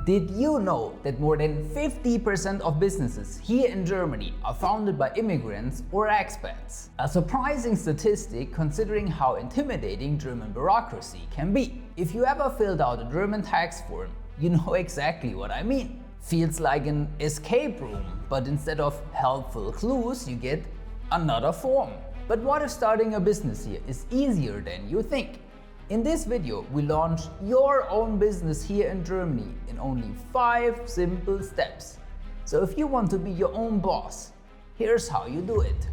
Did you know that more than 50% of businesses here in Germany are founded by immigrants or expats? A surprising statistic considering how intimidating German bureaucracy can be. If you ever filled out a German tax form, you know exactly what I mean. Feels like an escape room, but instead of helpful clues, you get another form. But what if starting a business here is easier than you think? In this video, we launch your own business here in Germany in only 5 simple steps. So if you want to be your own boss, here's how you do it.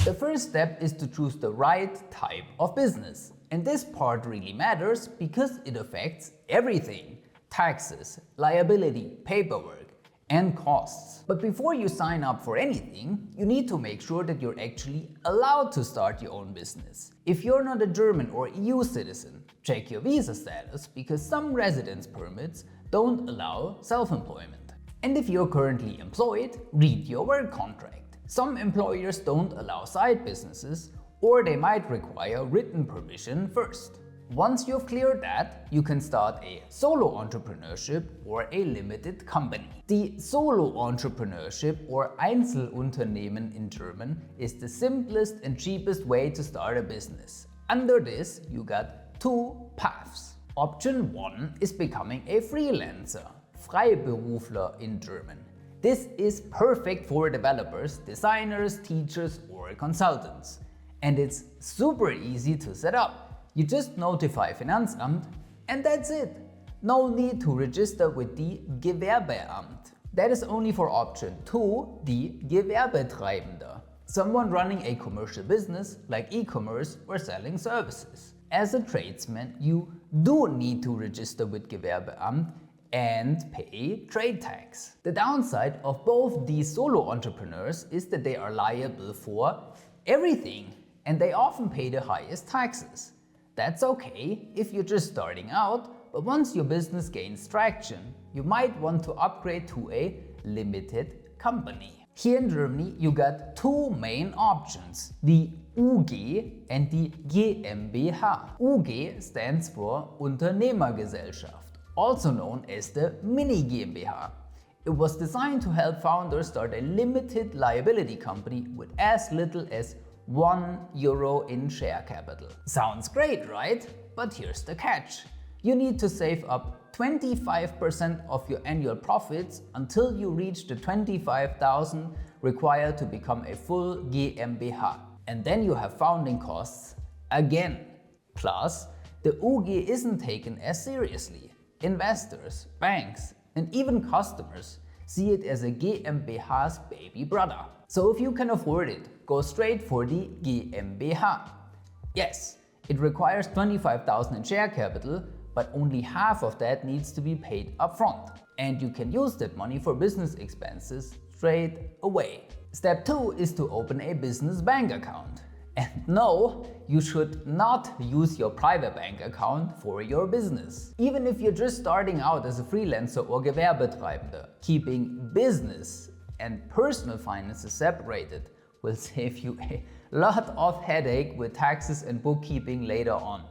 The first step is to choose the right type of business. And this part really matters because it affects everything: taxes, liability, paperwork, and costs. But before you sign up for anything, you need to make sure that you're actually allowed to start your own business. If you're not a German or EU citizen, check your visa status because some residence permits don't allow self-employment. And if you're currently employed, read your work contract. Some employers don't allow side businesses, or they might require written permission first. Once you've cleared that, you can start a solo entrepreneurship or a limited company. The solo entrepreneurship or Einzelunternehmen in German is the simplest and cheapest way to start a business. Under this, you got 2 paths. Option 1 is becoming a freelancer, Freiberufler in German. This is perfect for developers, designers, teachers, or consultants. And it's super easy to set up. You just notify Finanzamt and that's it. No need to register with the Gewerbeamt. That is only for option 2, the Gewerbetreibender, someone running a commercial business like e-commerce or selling services. As a tradesman, you do need to register with Gewerbeamt and pay trade tax. The downside of both these solo entrepreneurs is that they are liable for everything and they often pay the highest taxes. That's okay if you're just starting out, but once your business gains traction, you might want to upgrade to a limited company. Here in Germany, you got 2 main options, the UG and the GmbH. UG stands for Unternehmergesellschaft, also known as the Mini GmbH. It was designed to help founders start a limited liability company with as little as €1 in share capital. Sounds great, right? But here's the catch. You need to save up 25% of your annual profits until you reach the 25,000 required to become a full GmbH. And then you have founding costs again. Plus, the UG isn't taken as seriously. Investors, banks, and even customers see it as a GmbH's baby brother. So if you can afford it, go straight for the GmbH. Yes, it requires 25,000 in share capital, but only half of that needs to be paid upfront. And you can use that money for business expenses straight away. Step 2 is to open a business bank account. And no, you should not use your private bank account for your business. Even if you're just starting out as a freelancer or Gewerbetreibender, keeping business and personal finances separated will save you a lot of headache with taxes and bookkeeping later on.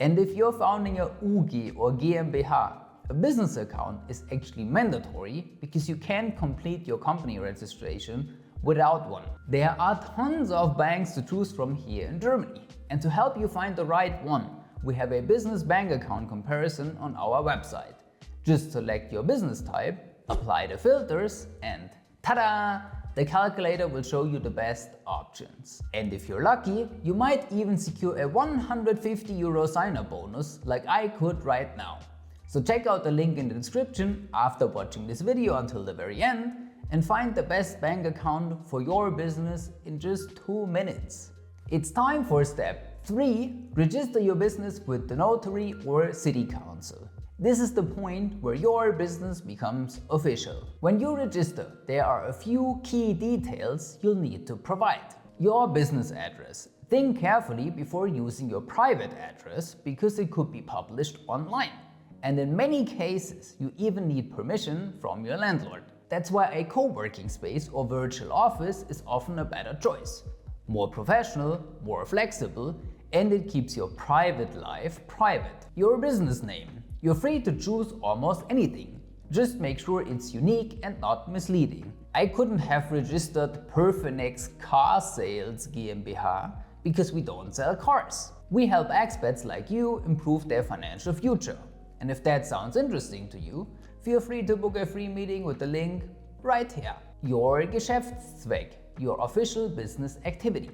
And if you're founding a UG or GmbH, a business account is actually mandatory because you can't complete your company registration without one. There are tons of banks to choose from here in Germany. And to help you find the right one, we have a business bank account comparison on our website. Just select your business type, apply the filters, and ta-da! The calculator will show you the best options. And if you're lucky, you might even secure a €150 sign-up bonus like I could right now. So check out the link in the description after watching this video until the very end and find the best bank account for your business in just 2 minutes. It's time for step 3, register your business with the notary or city council. This is the point where your business becomes official. When you register, there are a few key details you'll need to provide. Your business address. Think carefully before using your private address because it could be published online. And in many cases, you even need permission from your landlord. That's why a co-working space or virtual office is often a better choice. More professional, more flexible, and it keeps your private life private. Your business name. You're free to choose almost anything. Just make sure it's unique and not misleading. I couldn't have registered PerFinEx Car Sales GmbH because we don't sell cars. We help expats like you improve their financial future. And if that sounds interesting to you, feel free to book a free meeting with the link right here. Your Geschäftszweck, your official business activity.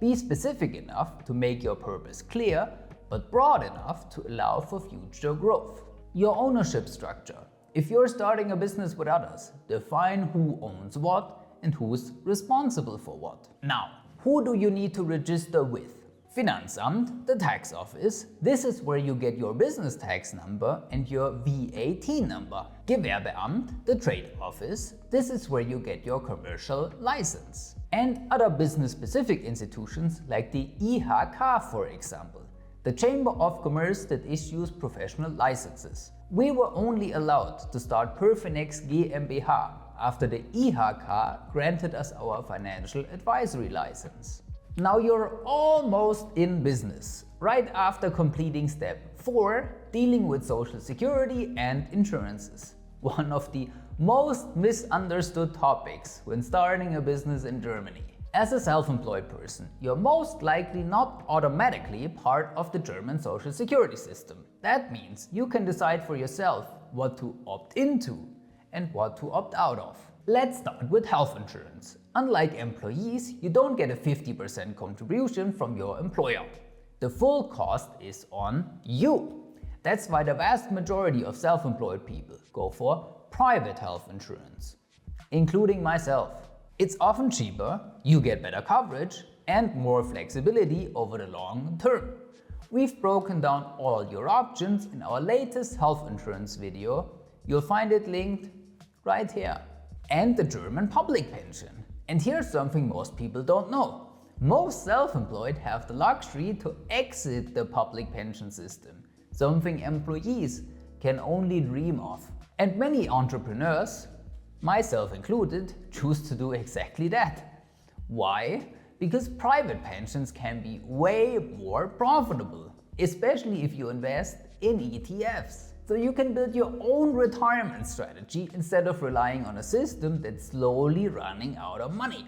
Be specific enough to make your purpose clear, but broad enough to allow for future growth. Your ownership structure. If you're starting a business with others, define who owns what and who's responsible for what. Now, who do you need to register with? Finanzamt, the tax office. This is where you get your business tax number and your VAT number. Gewerbeamt, the trade office. This is where you get your commercial license. And other business-specific institutions like the IHK, for example, the Chamber of Commerce that issues professional licenses. We were only allowed to start PerFinEx GmbH after the IHK granted us our financial advisory license. Now you're almost in business, right after completing step 4, dealing with social security and insurances. One of the most misunderstood topics when starting a business in Germany. As a self-employed person, you're most likely not automatically part of the German social security system. That means you can decide for yourself what to opt into and what to opt out of. Let's start with health insurance. Unlike employees, you don't get a 50% contribution from your employer. The full cost is on you. That's why the vast majority of self-employed people go for private health insurance, including myself. It's often cheaper, you get better coverage, and more flexibility over the long term. We've broken down all your options in our latest health insurance video. You'll find it linked right here. And the German public pension. And here's something most people don't know. Most self-employed have the luxury to exit the public pension system, something employees can only dream of. And many entrepreneurs, myself included, choose to do exactly that. Why? Because private pensions can be way more profitable, especially if you invest in ETFs. So you can build your own retirement strategy instead of relying on a system that's slowly running out of money.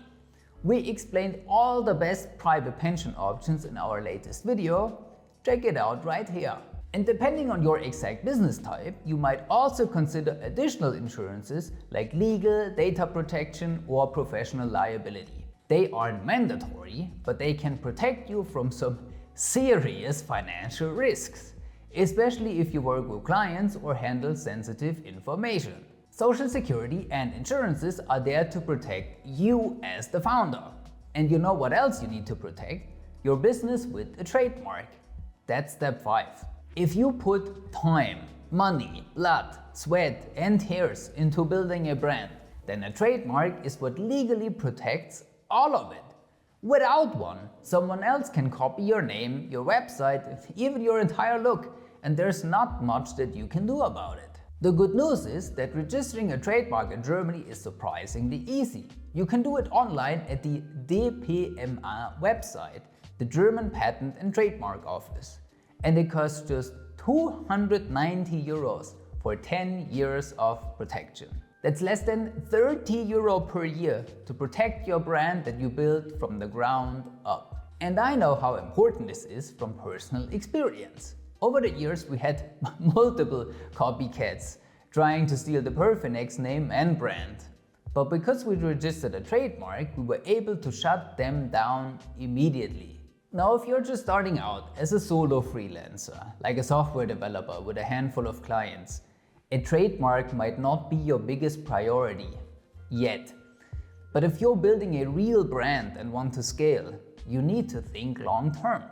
We explained all the best private pension options in our latest video. Check it out right here. And depending on your exact business type, you might also consider additional insurances like legal, data protection, or professional liability. They aren't mandatory, but they can protect you from some serious financial risks, especially if you work with clients or handle sensitive information. Social security and insurances are there to protect you as the founder. And you know what else you need to protect? Your business with a trademark. That's step 5. If you put time, money, blood, sweat, and hairs into building a brand, then a trademark is what legally protects all of it. Without one, someone else can copy your name, your website, even your entire look, and there's not much that you can do about it. The good news is that registering a trademark in Germany is surprisingly easy. You can do it online at the DPMA website, the German Patent and Trademark Office. And it costs just 290 euros for 10 years of protection. That's less than 30 euro per year to protect your brand that you built from the ground up. And I know how important this is from personal experience. Over the years, we had multiple copycats trying to steal the PerFinEx name and brand. But because we registered a trademark, we were able to shut them down immediately. Now, if you're just starting out as a solo freelancer, like a software developer with a handful of clients, a trademark might not be your biggest priority yet. But if you're building a real brand and want to scale, you need to think long term.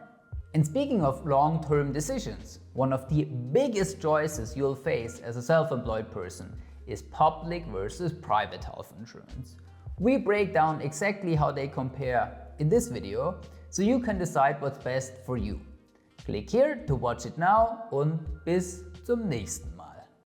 And speaking of long-term decisions, one of the biggest choices you'll face as a self-employed person is public versus private health insurance. We break down exactly how they compare in this video, so you can decide what's best for you. Click here to watch it now und bis zum nächsten Mal.